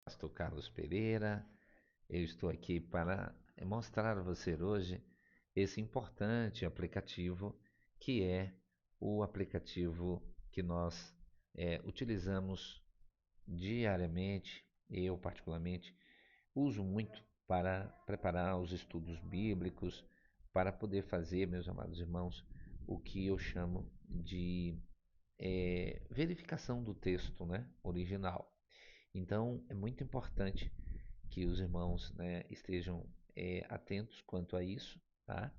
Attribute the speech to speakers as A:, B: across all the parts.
A: Pastor Carlos Pereira, eu estou aqui para mostrar a você hoje esse importante aplicativo que é o aplicativo que nós utilizamos diariamente. Eu, particularmente, uso muito para preparar os estudos bíblicos, para poder fazer, meus amados irmãos, o que eu chamo de verificação do texto, né, original. Então, é muito importante que os irmãos, né, estejam atentos quanto a isso, tá?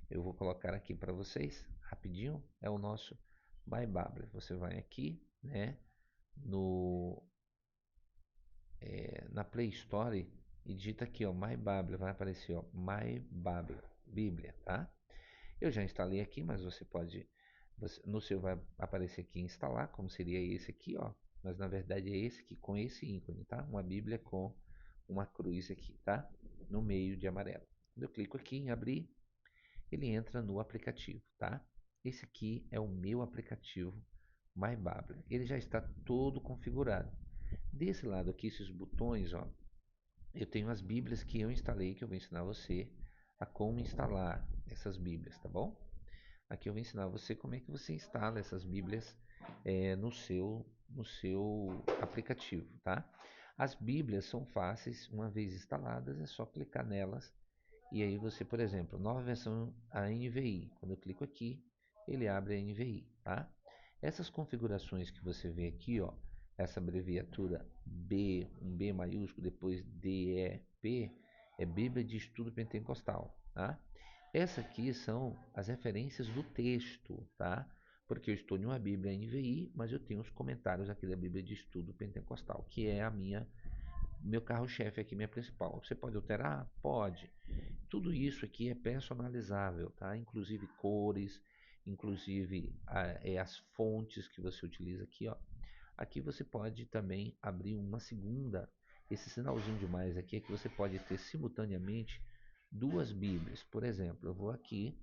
A: Eu vou colocar aqui para vocês, rapidinho, é o nosso My Bible. Você vai aqui, né, no, na Play Store e digita aqui, ó, My Bible, vai aparecer, ó, My Bible, Bíblia, tá? Eu já instalei aqui, mas você pode, no seu vai aparecer aqui instalar, como seria esse aqui, ó. Mas na verdade é esse aqui com esse ícone, tá? Uma Bíblia com uma cruz aqui, tá? No meio de amarelo. Quando eu clico aqui em abrir, ele entra no aplicativo, tá? Esse aqui é o meu aplicativo My Bible. Ele já está todo configurado. Desse lado aqui, esses botões, ó, eu tenho as Bíblias que eu instalei, que eu vou ensinar você a como instalar essas Bíblias, tá bom? Aqui eu vou ensinar você como é que você instala essas Bíblias no seu aplicativo, tá? As Bíblias são fáceis, uma vez instaladas, é só clicar nelas e aí você, por exemplo, nova versão a NVI. Quando eu clico aqui, ele abre a NVI, tá? Essas configurações que você vê aqui, ó, essa abreviatura B, um B maiúsculo, depois DEP, é Bíblia de Estudo Pentecostal, tá? Essa aqui são as referências do texto, tá? Porque eu estou em uma Bíblia NVI, mas eu tenho os comentários aqui da Bíblia de Estudo Pentecostal, que é a minha meu carro-chefe aqui, minha principal. Você pode alterar? Pode. Tudo isso aqui é personalizável, tá? Inclusive cores, inclusive as fontes que você utiliza aqui, ó. Aqui você pode também abrir uma segunda. Esse sinalzinho de mais aqui é que você pode ter simultaneamente duas Bíblias. Por exemplo, eu vou aqui,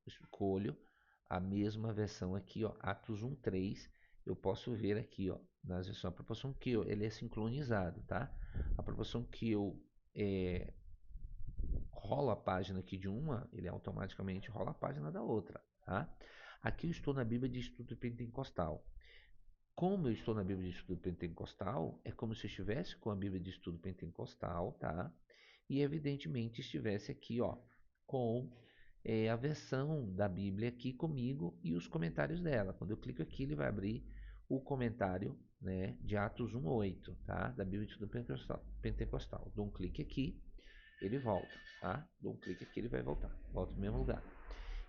A: escolho a mesma versão aqui, ó, Atos 1:3. Eu posso ver aqui, ó, nas versões, a proporção que eu, ele é sincronizado, tá? A proporção que eu rolo a página aqui de uma, ele automaticamente rola a página da outra, tá? Aqui eu estou na Bíblia de Estudo Pentecostal. Como eu estou na Bíblia de Estudo Pentecostal, é como se eu estivesse com a Bíblia de Estudo Pentecostal, tá? E evidentemente estivesse aqui, ó, com a versão da Bíblia aqui comigo e os comentários dela. Quando eu clico aqui, ele vai abrir o comentário, né, de Atos 1:8, tá? Da Bíblia de Estudo Pentecostal. Dou um clique aqui, ele volta, tá? Dou um clique aqui, ele vai voltar. Volta no mesmo lugar.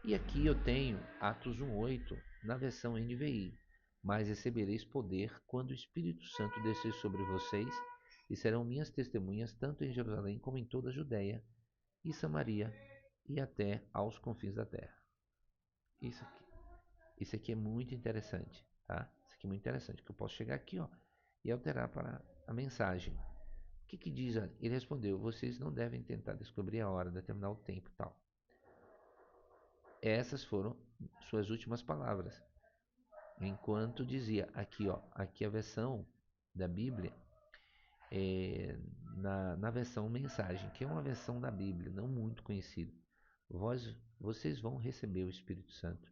A: E aqui eu tenho Atos 1:8 na versão NVI. Mas recebereis poder quando o Espírito Santo descer sobre vocês, e serão minhas testemunhas tanto em Jerusalém como em toda a Judéia e Samaria e até aos confins da terra. Isso aqui, isso aqui é muito interessante, tá? Isso aqui é muito interessante, que eu posso chegar aqui, ó, e alterar para a mensagem. O que que diz? Ele respondeu: vocês não devem tentar descobrir a hora, determinar o tempo, tal. Essas foram suas últimas palavras. Enquanto dizia aqui, ó, aqui a versão da Bíblia na versão mensagem, que é uma versão da Bíblia não muito conhecida. Vocês vão receber o Espírito Santo.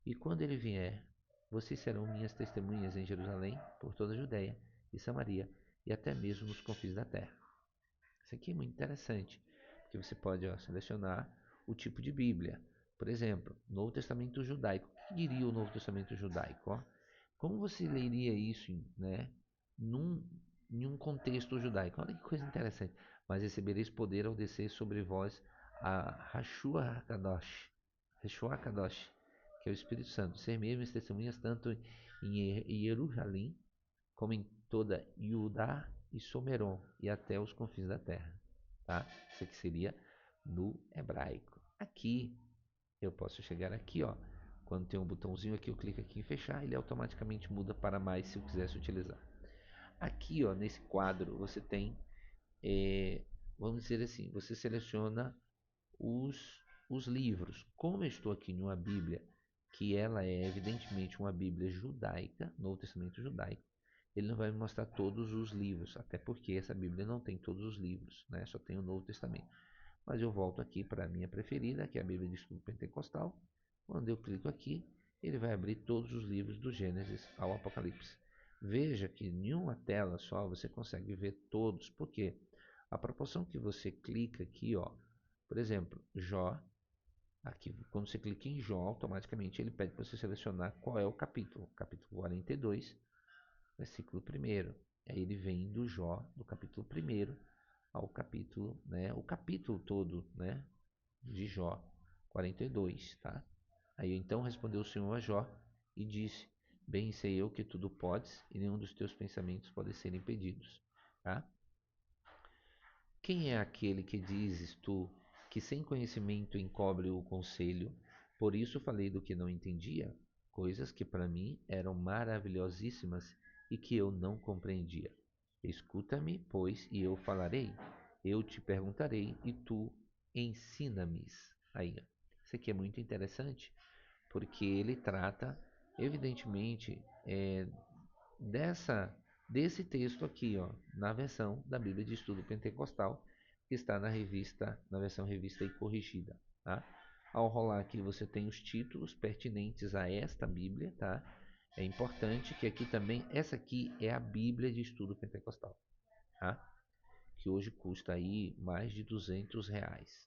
A: E quando ele vier, vocês serão minhas testemunhas em Jerusalém, por toda a Judéia e Samaria e até mesmo nos confins da terra. Isso aqui é muito interessante, porque você pode, ó, selecionar o tipo de Bíblia. Por exemplo, Novo Testamento judaico. O que diria o Novo Testamento judaico? Ó? Como você leria isso, né, num, em um contexto judaico? Olha que coisa interessante. Mas recebereis poder ao descer sobre vós a Hashua Kadosh, Hashua Kadosh, que é o Espírito Santo. Ser mesmo testemunhas tanto em Jerusalém como em toda Judá e Someron e até os confins da terra. Tá? Isso aqui seria no hebraico. Aqui eu posso chegar aqui, ó. Quando tem um botãozinho aqui, eu clico aqui em fechar, ele automaticamente muda para mais se eu quisesse utilizar. Aqui, ó, nesse quadro, você tem, vamos dizer assim, você seleciona os livros. Como eu estou aqui em uma Bíblia, que ela é evidentemente uma Bíblia judaica, Novo Testamento judaico, ele não vai me mostrar todos os livros, até porque essa Bíblia não tem todos os livros, né? Só tem o Novo Testamento. Mas eu volto aqui para a minha preferida, que é a Bíblia de Estudo Pentecostal. Quando eu clico aqui, ele vai abrir todos os livros do Gênesis ao Apocalipse. Veja que em uma tela só você consegue ver todos, porque a proporção que você clica aqui, ó, por exemplo, Jó, aqui quando você clica em Jó, automaticamente ele pede para você selecionar qual é o capítulo. Capítulo 42, versículo 1. Aí ele vem do Jó, do capítulo 1 ao capítulo, né, o capítulo todo, né, de Jó 42, tá? Aí então respondeu o Senhor a Jó e disse: Bem sei eu que tudo podes e nenhum dos teus pensamentos pode ser impedidos, tá? Quem é aquele que dizes tu que sem conhecimento encobre o conselho? Por isso falei do que não entendia, coisas que para mim eram maravilhosíssimas e que eu não compreendia. Escuta-me, pois, e eu falarei. Eu te perguntarei e tu ensina-me. Aí, ó. Isso aqui é muito interessante, porque ele trata, evidentemente, dessa desse texto aqui, ó, na versão da Bíblia de Estudo Pentecostal, que está na revista, na versão revista e corrigida, tá? Ao rolar aqui você tem os títulos pertinentes a esta Bíblia, tá? É importante que aqui também, essa aqui é a Bíblia de Estudo Pentecostal, tá? Que hoje custa aí mais de R$ 200,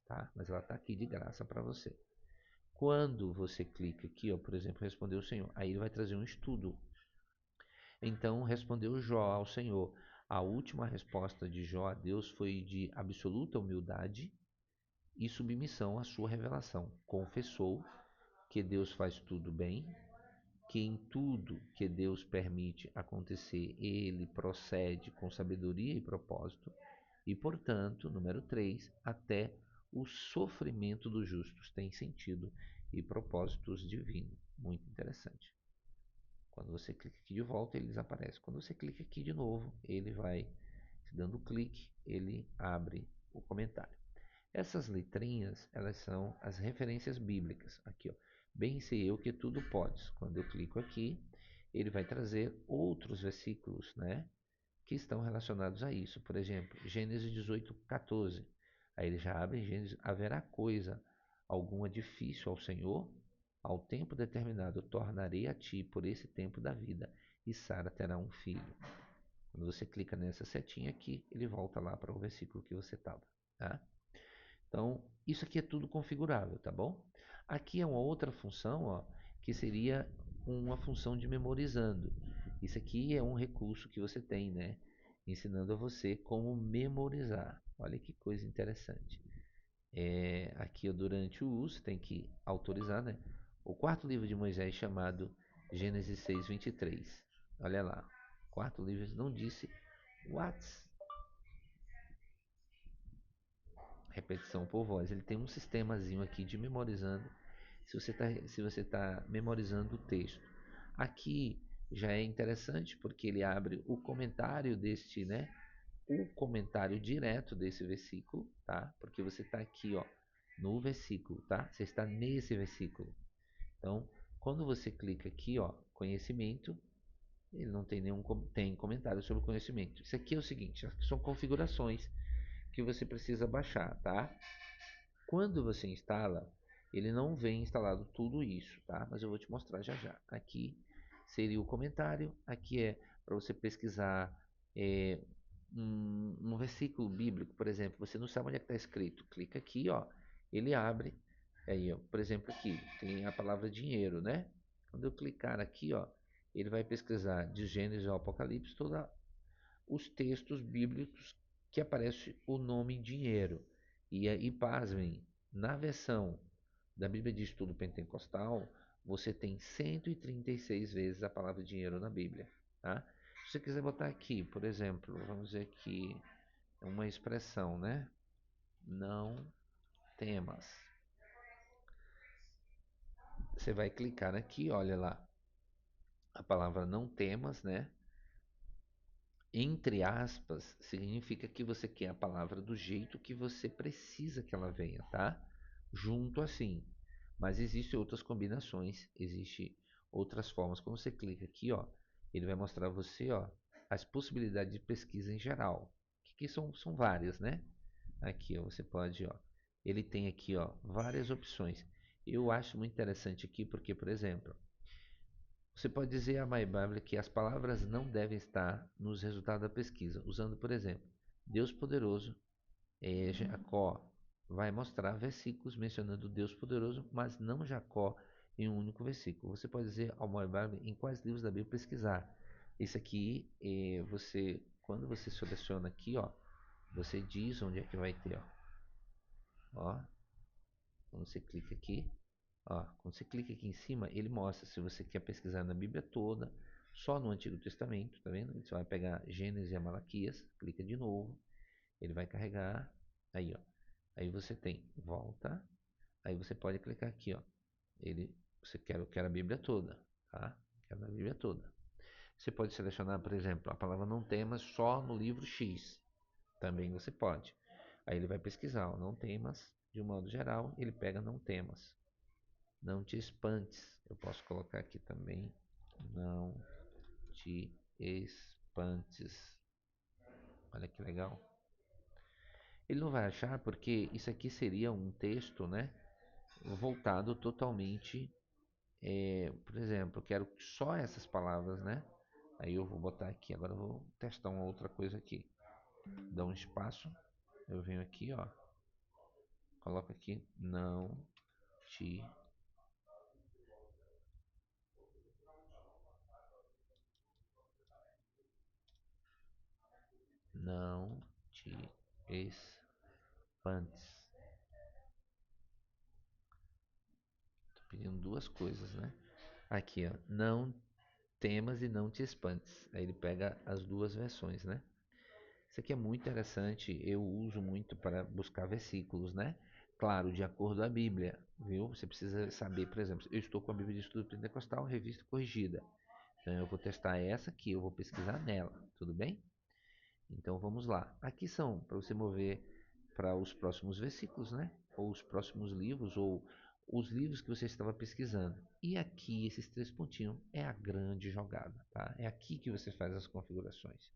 A: tá? Mas ela está aqui de graça para você. Quando você clica aqui, ó, por exemplo, responder o Senhor, aí ele vai trazer um estudo. Então respondeu Jó ao Senhor. A última resposta de Jó a Deus foi de absoluta humildade e submissão à sua revelação. Confessou que Deus faz tudo bem, que em tudo que Deus permite acontecer, ele procede com sabedoria e propósito, e, portanto, número 3, até o sofrimento dos justos tem sentido e propósitos divinos. Muito interessante. Quando você clica aqui de volta, ele desaparece. Quando você clica aqui de novo, ele vai, dando clique, ele abre o comentário. Essas letrinhas, elas são as referências bíblicas. Aqui, ó. Bem sei eu que tudo podes. Quando eu clico aqui, ele vai trazer outros versículos, né, que estão relacionados a isso. Por exemplo, Gênesis 18:14. Aí ele já abre em Gênesis: haverá coisa alguma difícil ao Senhor? Ao tempo determinado, eu tornarei a ti por esse tempo da vida, e Sara terá um filho. Quando você clica nessa setinha aqui, ele volta lá para o versículo que você estava, tá? Então, isso aqui é tudo configurável, tá bom? Aqui é uma outra função, ó, que seria uma função de memorizando. Isso aqui é um recurso que você tem, né? Ensinando a você como memorizar. Olha que coisa interessante. Aqui, ó, durante o uso, tem que autorizar, né? O quarto livro de Moisés, chamado Gênesis 6:23. Olha lá. O quarto livro não disse what? Repetição por voz. Ele tem um sistemazinho aqui de memorizando. Se você tá memorizando o texto. Aqui já é interessante porque ele abre o comentário deste, né? O comentário direto desse versículo, tá? Porque você está aqui, ó, no versículo, tá? Você está nesse versículo. Então, quando você clica aqui, ó, conhecimento, ele não tem tem comentário sobre conhecimento. Isso aqui é o seguinte, são configurações que você precisa baixar, tá? Quando você instala, ele não vem instalado tudo isso, tá? Mas eu vou te mostrar já já. Aqui seria o comentário, aqui é para você pesquisar é, um versículo bíblico, por exemplo. Você não sabe onde é que está escrito, clica aqui, ó, ele abre. Aí, ó, por exemplo, aqui tem a palavra dinheiro, né? Quando eu clicar aqui, ó, ele vai pesquisar de Gênesis ao Apocalipse todos os textos bíblicos que aparece o nome dinheiro. E aí, pasmem, na versão da Bíblia de Estudo Pentecostal, você tem 136 vezes a palavra dinheiro na Bíblia, tá? Se você quiser botar aqui, por exemplo, vamos dizer que é uma expressão, né? Não temas. Você vai clicar aqui, olha lá, a palavra não temas, né? Entre aspas, significa que você quer a palavra do jeito que você precisa que ela venha, tá? Junto assim. Mas existem outras combinações, existem outras formas. Quando você clica aqui, ó, ele vai mostrar você, ó, as possibilidades de pesquisa em geral, que são várias, né? Aqui, ó, você pode, ó, ele tem aqui, ó, várias opções. Eu acho muito interessante aqui porque, por exemplo, você pode dizer a MyBible que as palavras não devem estar nos resultados da pesquisa, usando, por exemplo, Deus poderoso, Jacó. Vai mostrar versículos mencionando Deus poderoso, mas não Jacó em um único versículo. Você pode dizer ao MyBible em quais livros da Bíblia pesquisar. Isso aqui, quando você seleciona aqui, ó, você diz onde é que vai ter, ó. Quando você clica aqui, ó, quando você clica aqui em cima, ele mostra se você quer pesquisar na Bíblia toda, só no Antigo Testamento, tá vendo? Você vai pegar Gênesis e Malaquias, clica de novo, ele vai carregar, aí ó, aí você tem volta, aí você pode clicar aqui ó, eu quero a Bíblia toda, tá? Quero a Bíblia toda. Você pode selecionar, por exemplo, a palavra não temas só no livro X, também você pode. Aí ele vai pesquisar, ó, não temas, de um modo geral, ele pega não temas. Não te espantes. Eu posso colocar aqui também. Não te espantes. Olha que legal. Ele não vai achar porque isso aqui seria um texto, né? Voltado totalmente. Por exemplo, eu quero só essas palavras, né? Aí eu vou botar aqui. Agora eu vou testar uma outra coisa aqui. Dá um espaço. Eu venho aqui, ó. Coloco aqui. Te não te espantes. Pedindo duas coisas, né? Aqui, ó. Não temas e não te espantes. Aí ele pega as duas versões, né? Isso aqui é muito interessante. Eu uso muito para buscar versículos, né? Claro, de acordo com a Bíblia, viu? Você precisa saber, por exemplo, eu estou com a Bíblia de Estudo Pentecostal, revista corrigida. Então eu vou testar essa aqui, eu vou pesquisar nela, tudo bem? Então vamos lá. Aqui são para você mover para os próximos versículos, né? Ou os próximos livros, ou os livros que você estava pesquisando. E aqui, esses três pontinhos, é a grande jogada, tá? É aqui que você faz as configurações.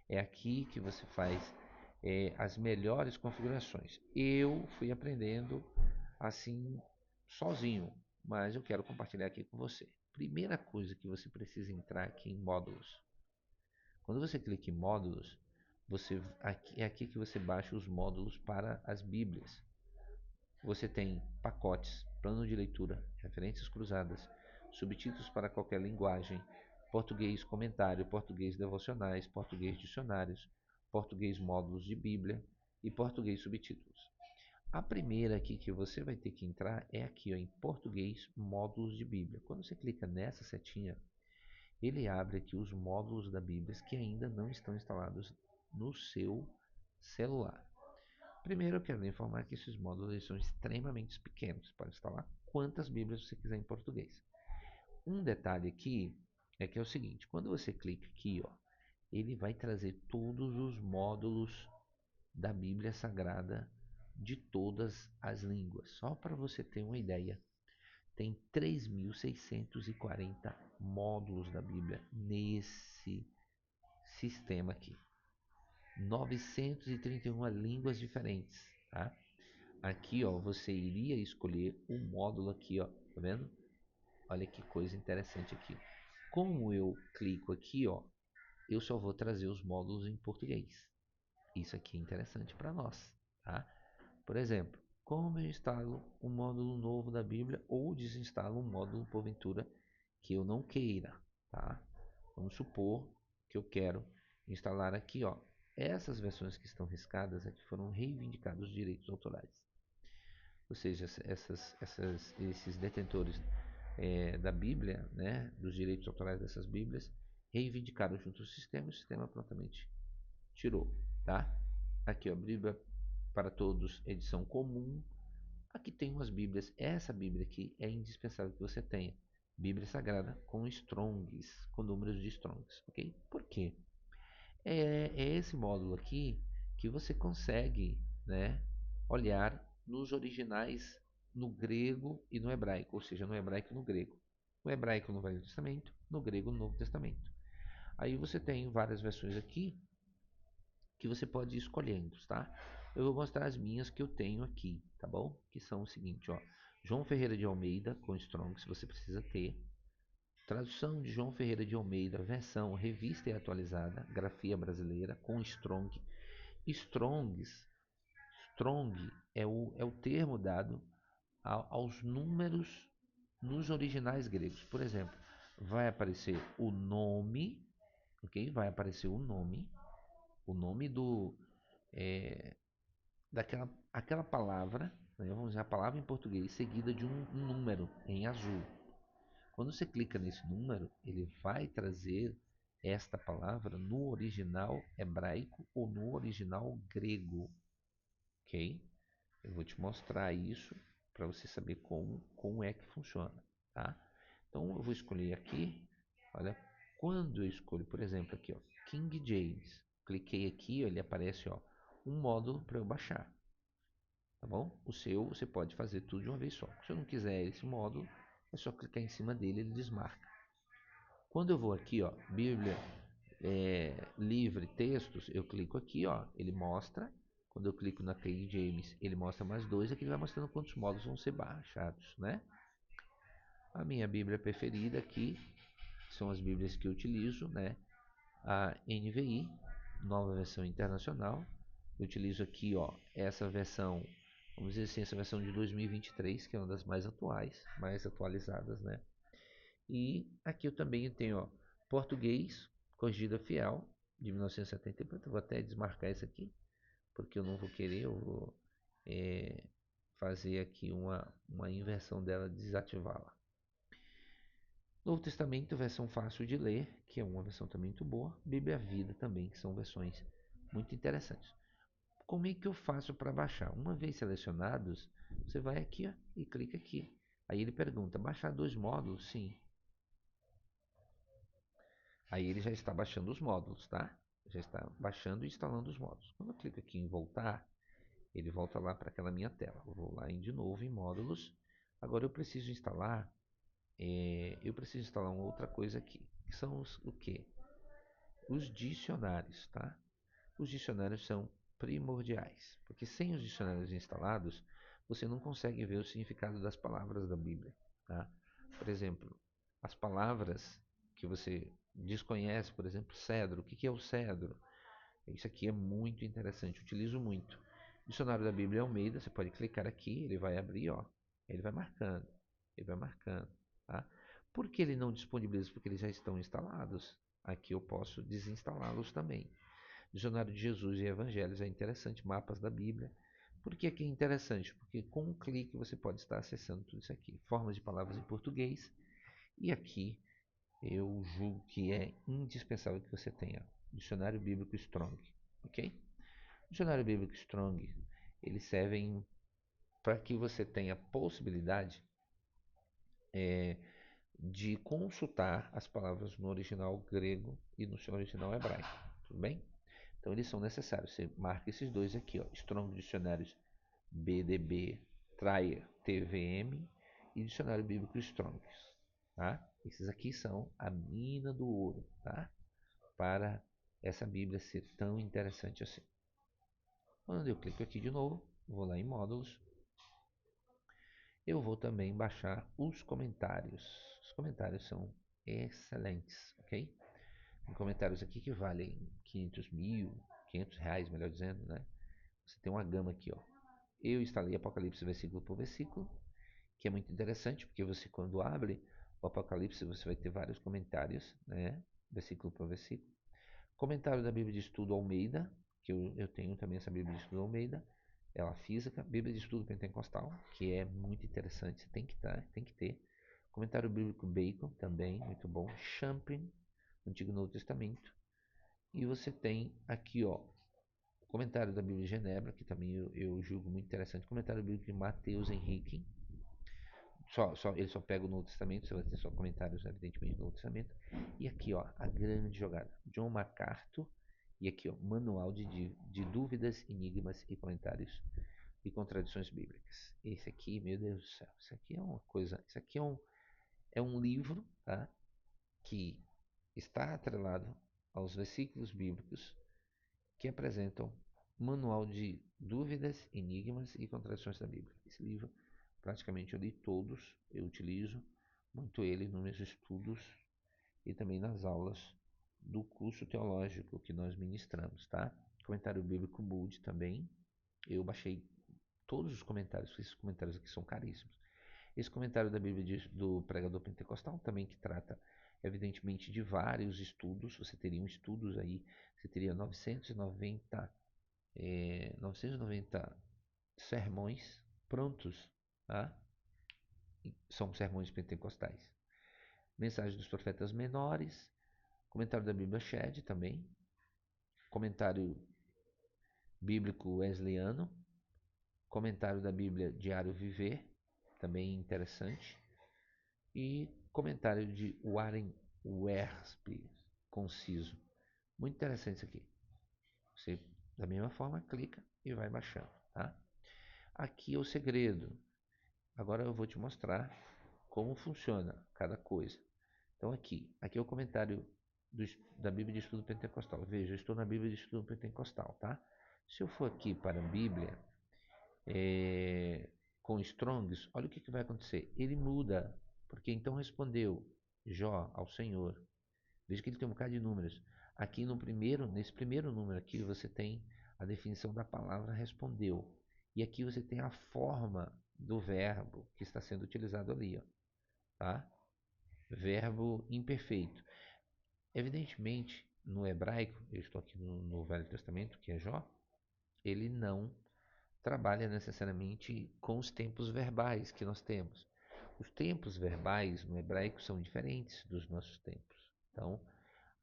A: É aqui que você faz as melhores configurações. Eu fui aprendendo assim, sozinho, mas eu quero compartilhar aqui com você. Primeira coisa que você precisa entrar aqui em módulos. Quando você clica em módulos, é aqui que você baixa os módulos para as Bíblias. Você tem pacotes, plano de leitura, referências cruzadas, subtítulos para qualquer linguagem, português comentário, português devocionais, português dicionários, português módulos de Bíblia e português subtítulos. A primeira aqui que você vai ter que entrar é aqui ó, em português módulos de Bíblia. Quando você clica nessa setinha, ele abre aqui os módulos da Bíblia que ainda não estão instalados no seu celular. Primeiro, eu quero lhe informar que esses módulos são extremamente pequenos. Você pode instalar quantas Bíblias você quiser em português. Um detalhe aqui é que é o seguinte: quando você clica aqui, ó, ele vai trazer todos os módulos da Bíblia Sagrada de todas as línguas. Só para você ter uma ideia, tem 3.640 módulos da Bíblia nesse sistema aqui. 931 línguas diferentes, tá? Aqui, ó, você iria escolher um módulo aqui, ó, tá vendo? Olha que coisa interessante aqui. Como eu clico aqui, ó, eu só vou trazer os módulos em português. Isso aqui é interessante para nós, tá? Por exemplo, como eu instalo um módulo novo da Bíblia ou desinstalo um módulo porventura que eu não queira, tá? Vamos supor que eu quero instalar aqui, ó, essas versões que estão riscadas aqui foram reivindicados os direitos autorais. Ou seja, esses detentores da Bíblia, né, dos direitos autorais dessas Bíblias, reivindicaram junto ao sistema e o sistema prontamente tirou, tá? Aqui, ó, Bíblia para Todos, edição comum. Aqui tem umas Bíblias. Essa Bíblia aqui é indispensável que você tenha. Bíblia Sagrada com Strongs, com números de Strongs, ok? Por quê? É esse módulo aqui que você consegue, né, olhar nos originais no grego e no hebraico, ou seja, no hebraico e no grego. No hebraico no Velho Testamento, no grego no Novo Testamento. Aí você tem várias versões aqui que você pode ir escolhendo, tá? Eu vou mostrar as minhas que eu tenho aqui, tá bom? Que são o seguinte, ó. João Ferreira de Almeida com Strong, se você precisa ter. Tradução de João Ferreira de Almeida, versão revista e atualizada, grafia brasileira com Strong. Strong é o termo dado aos números nos originais gregos. Por exemplo, vai aparecer o nome, ok? Vai aparecer o nome daquela aquela palavra, né? Vamos dizer a palavra em português, seguida de um número em azul. Quando você clica nesse número, ele vai trazer esta palavra no original hebraico ou no original grego, ok? Eu vou te mostrar isso para você saber como é que funciona, tá? Então eu vou escolher aqui, olha, quando eu escolho, por exemplo, aqui, ó, King James, cliquei aqui, ó, ele aparece, ó, um módulo para eu baixar, tá bom? O seu você pode fazer tudo de uma vez só. Se eu não quiser esse módulo, é só clicar em cima dele, ele desmarca. Quando eu vou aqui, ó, Bíblia livre, textos, eu clico aqui, ó, ele mostra. Quando eu clico na King James, ele mostra mais dois, aqui ele vai mostrando quantos módulos vão ser baixados, né? A minha Bíblia preferida aqui são as Bíblias que eu utilizo, né? A NVI, Nova Versão Internacional. Eu utilizo aqui, ó, essa versão, vamos dizer assim, essa versão de 2023, que é uma das mais atuais, mais atualizadas, né? E aqui eu também tenho, ó, Português, Corrigida Fiel, de 1978. Eu vou até desmarcar isso aqui, porque eu não vou querer, eu vou fazer aqui uma inversão dela, desativá-la. Novo Testamento, versão fácil de ler, que é uma versão também muito boa. Bíblia Vida também, que são versões muito interessantes. Como é que eu faço para baixar? Uma vez selecionados, você vai aqui, ó, e clica aqui. Aí ele pergunta, baixar 2 módulos? Sim. Aí ele já está baixando os módulos, tá? Já está baixando e instalando os módulos. Quando eu clico aqui em voltar, ele volta lá para aquela minha tela. Eu vou lá de novo em módulos. Agora eu preciso instalar uma outra coisa aqui, que são o quê? Os dicionários, tá? Os dicionários são primordiais, porque sem os dicionários instalados, você não consegue ver o significado das palavras da Bíblia, tá? Por exemplo, as palavras que você desconhece, por exemplo, cedro. O que é o cedro? Isso aqui é muito interessante, utilizo muito. Dicionário da Bíblia Almeida, você pode clicar aqui, ele vai abrir, ó. Ele vai marcando, tá? Por que ele não disponibiliza? Porque eles já estão instalados. Aqui eu posso desinstalá-los também. Dicionário de Jesus e Evangelhos é interessante, mapas da Bíblia. Por que aqui é interessante? Porque com um clique você pode estar acessando tudo isso aqui. Formas de palavras em português. E aqui eu julgo que é indispensável que você tenha Dicionário Bíblico Strong, ok? Dicionário Bíblico Strong, eles servem para que você tenha possibilidade de consultar as palavras no original grego e no seu original hebraico, tudo bem? Então eles são necessários, você marca esses dois aqui, ó, Strong Dicionários BDB, Trier, TVM e Dicionário Bíblico Strong, tá? Esses aqui são a mina do ouro, tá? Para essa Bíblia ser tão interessante assim. Quando eu clico aqui de novo, vou lá em módulos, eu vou também baixar os comentários. Os comentários são excelentes, ok? Tem comentários aqui que valem 500 mil, 500 reais, melhor dizendo, né? Você tem uma gama aqui, ó. Eu instalei Apocalipse versículo por versículo, que é muito interessante, porque você quando abre o Apocalipse, você vai ter vários comentários, né? Versículo por versículo. Comentário da Bíblia de Estudo Almeida, que eu tenho também essa Bíblia de Estudo Almeida, ela física, Bíblia de Estudo Pentecostal, que é muito interessante, tem que ter. Comentário Bíblico Bacon, também, muito bom. Champin, Antigo e Novo Testamento. E você tem aqui, ó, o comentário da Bíblia de Genebra, que também eu julgo muito interessante. Comentário Bíblico de Mateus Henrique. Ele só pega o Novo Testamento, você vai ter só comentários, evidentemente, do Novo Testamento. E aqui, ó, a grande jogada. John MacArthur. E aqui, ó, Manual de Dúvidas, Enigmas e Comentários e Contradições Bíblicas. Esse aqui, meu Deus do céu, isso aqui é uma coisa. Isso aqui é um livro, tá? Que está atrelado aos versículos bíblicos que apresentam manual de dúvidas, enigmas e contradições da Bíblia. Esse livro, praticamente eu li todos, eu utilizo muito ele nos meus estudos e também nas aulas do curso teológico que nós ministramos, tá? Comentário bíblico Moody também. Eu baixei todos os comentários, esses comentários aqui são caríssimos. Esse comentário da Bíblia do pregador pentecostal também, que trata evidentemente de vários estudos. Você teria estudos aí, você teria 990 sermões prontos, tá? São sermões pentecostais. Mensagem dos profetas menores, comentário da Bíblia Shed também, comentário bíblico wesleyano, comentário da Bíblia Diário Viver, também interessante, e comentário de Warren Wiersbe, conciso. Muito interessante isso aqui. Você, da mesma forma, clica e vai baixando, tá? Aqui é o segredo. Agora eu vou te mostrar como funciona cada coisa. Então aqui é o comentário da Bíblia de Estudo Pentecostal. Veja, eu estou na Bíblia de Estudo Pentecostal, tá? Se eu for aqui para a Bíblia com Strongs, olha o que vai acontecer. Ele muda, porque então respondeu Jó ao Senhor. Veja que ele tem um bocado de números. Aqui nesse primeiro número aqui, você tem a definição da palavra respondeu. E aqui você tem a forma do verbo que está sendo utilizado ali, ó, tá? Verbo imperfeito. Evidentemente, no hebraico, eu estou aqui no Velho Testamento, que é Jó, ele não trabalha necessariamente com os tempos verbais que nós temos. Os tempos verbais no hebraico são diferentes dos nossos tempos. Então,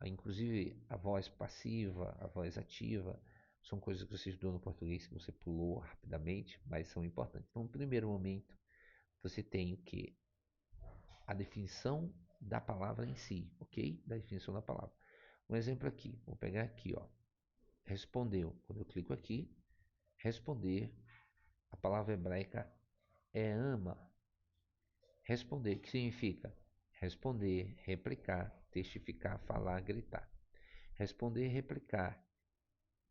A: inclusive a voz passiva, a voz ativa, são coisas que você estudou no português que você pulou rapidamente, mas são importantes. Então, no primeiro momento, você tem o que? A definição da palavra em si, ok? Da definição da palavra. Um exemplo aqui, vou pegar aqui, ó. Respondeu. Quando eu clico aqui, responder, a palavra hebraica é ama. Responder, que significa responder, replicar, testificar, falar, gritar. Responder, replicar,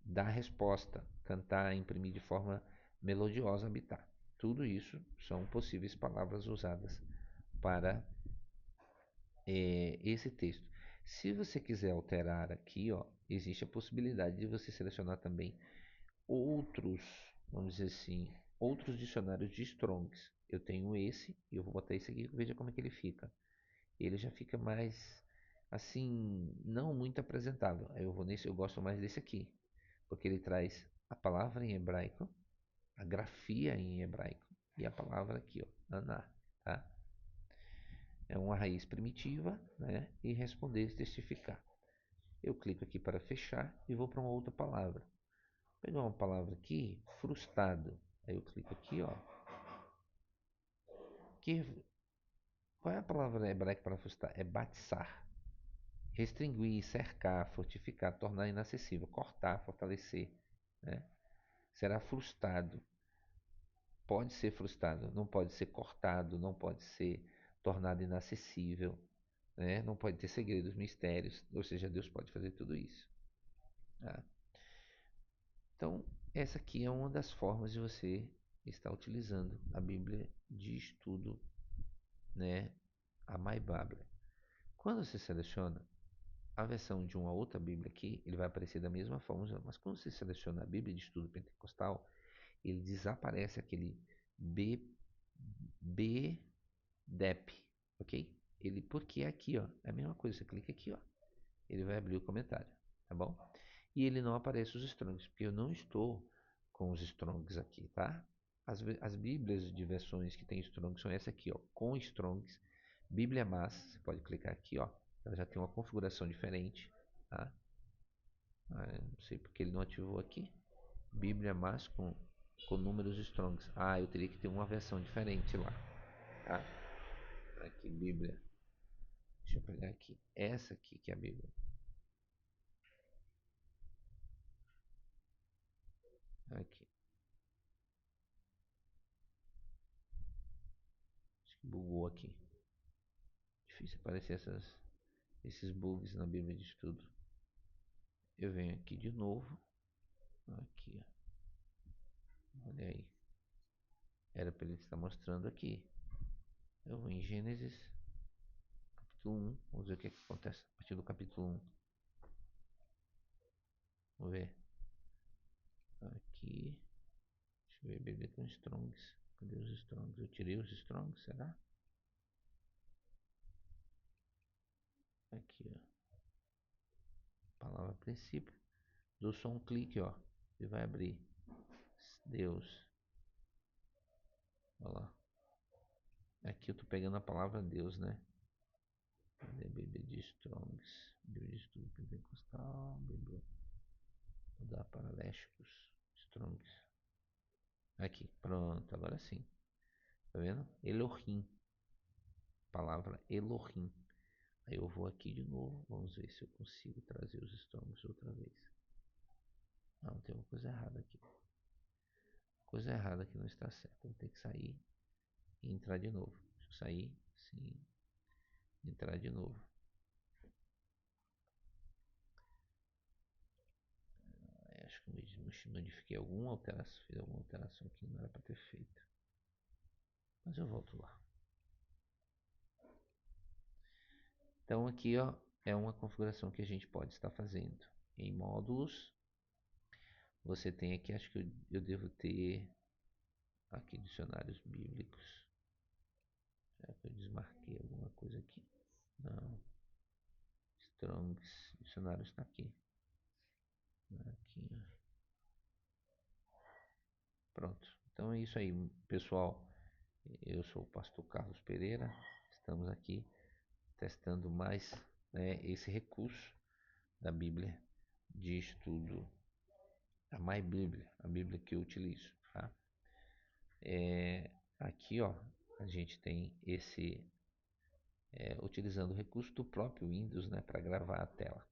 A: dar resposta, cantar, imprimir de forma melodiosa, habitar. Tudo isso são possíveis palavras usadas para esse texto. Se você quiser alterar aqui, ó, existe a possibilidade de você selecionar também outros, vamos dizer assim, outros dicionários de Strongs. Eu tenho esse e eu vou botar esse aqui, veja como é que ele fica. Ele já fica mais, assim, não muito apresentável. Aí eu vou nesse, eu gosto mais desse aqui, porque ele traz a palavra em hebraico, a grafia em hebraico e a palavra aqui, ó, aná, tá? É uma raiz primitiva, né? E responder, testificar. Eu clico aqui para fechar e vou para uma outra palavra. Vou pegar uma palavra aqui, frustrado. Aí eu clico aqui, ó. Qual é a palavra hebraica para frustrar? É batsar. Restringir, cercar, fortificar, tornar inacessível, cortar, fortalecer, né? Será frustrado. Pode ser frustrado, não pode ser cortado, não pode ser tornado inacessível, né? Não pode ter segredos, mistérios, ou seja, Deus pode fazer tudo isso. Tá? Então, essa aqui é uma das formas de você estar utilizando a Bíblia de estudo, né? A MyBíblia. Quando você seleciona a versão de uma outra Bíblia aqui, ele vai aparecer da mesma forma, mas quando você seleciona a Bíblia de estudo pentecostal, ele desaparece aquele BDEP, ok? Porque aqui, ó, é a mesma coisa, você clica aqui, ó, ele vai abrir o comentário, tá bom? E ele não aparece os Strongs, porque eu não estou com os Strongs aqui, tá? As Bíblias de versões que tem Strongs são essa aqui, ó, com Strongs, Bíblia Mass, você pode clicar aqui, ó, ela já tem uma configuração diferente, tá? Não sei porque ele não ativou aqui. Bíblia Mass com números Strongs. Eu teria que ter uma versão diferente lá, tá? Aqui, Bíblia. Deixa eu pegar aqui. Essa aqui que é a Bíblia. Aqui. Acho que bugou aqui. Difícil aparecer esses bugs na Bíblia de estudo. eu venho aqui de novo. Aqui, ó. Olha aí. Era para ele estar mostrando aqui. Eu vou em Gênesis, capítulo 1. Vamos ver o que acontece a partir do capítulo 1. Vamos ver. Aqui. Deixa eu ver, bebê com Strongs. Cadê os Strongs? Eu tirei os Strongs, será? Aqui, ó. Palavra princípio. Dou só um clique, ó. E vai abrir. Deus. Olha lá. Aqui eu tô pegando a palavra Deus, né? Cadê bebê de Strongs? Bebê de estudo pentecostal. Bebê. Vou dar para Léxicos. Strongs. Aqui, pronto, agora sim. Tá vendo? Elohim. Palavra Elohim. Aí eu vou aqui de novo. Vamos ver se eu consigo trazer os Strongs outra vez. Não, tem uma coisa errada aqui. Coisa errada que não está certa. Vou ter que sair e entrar de novo. Deixa eu sair, sim. Entrar de novo. Acho que eu modifiquei alguma alteração. Fiz alguma alteração que não era para ter feito. Mas eu volto lá. Então aqui, ó, é uma configuração que a gente pode estar fazendo. Em módulos, você tem aqui, acho que eu devo ter aqui dicionários bíblicos. Será que eu desmarquei alguma coisa aqui? Não. Strongs, dicionário está aqui. Aqui, ó. Pronto. Então é isso aí, pessoal. Eu sou o pastor Carlos Pereira. Estamos aqui testando mais, né, esse recurso da Bíblia de estudo, a MyBíblia, a Bíblia que eu utilizo, tá? Aqui, ó, a gente tem esse utilizando o recurso do próprio Windows, né, para gravar a tela.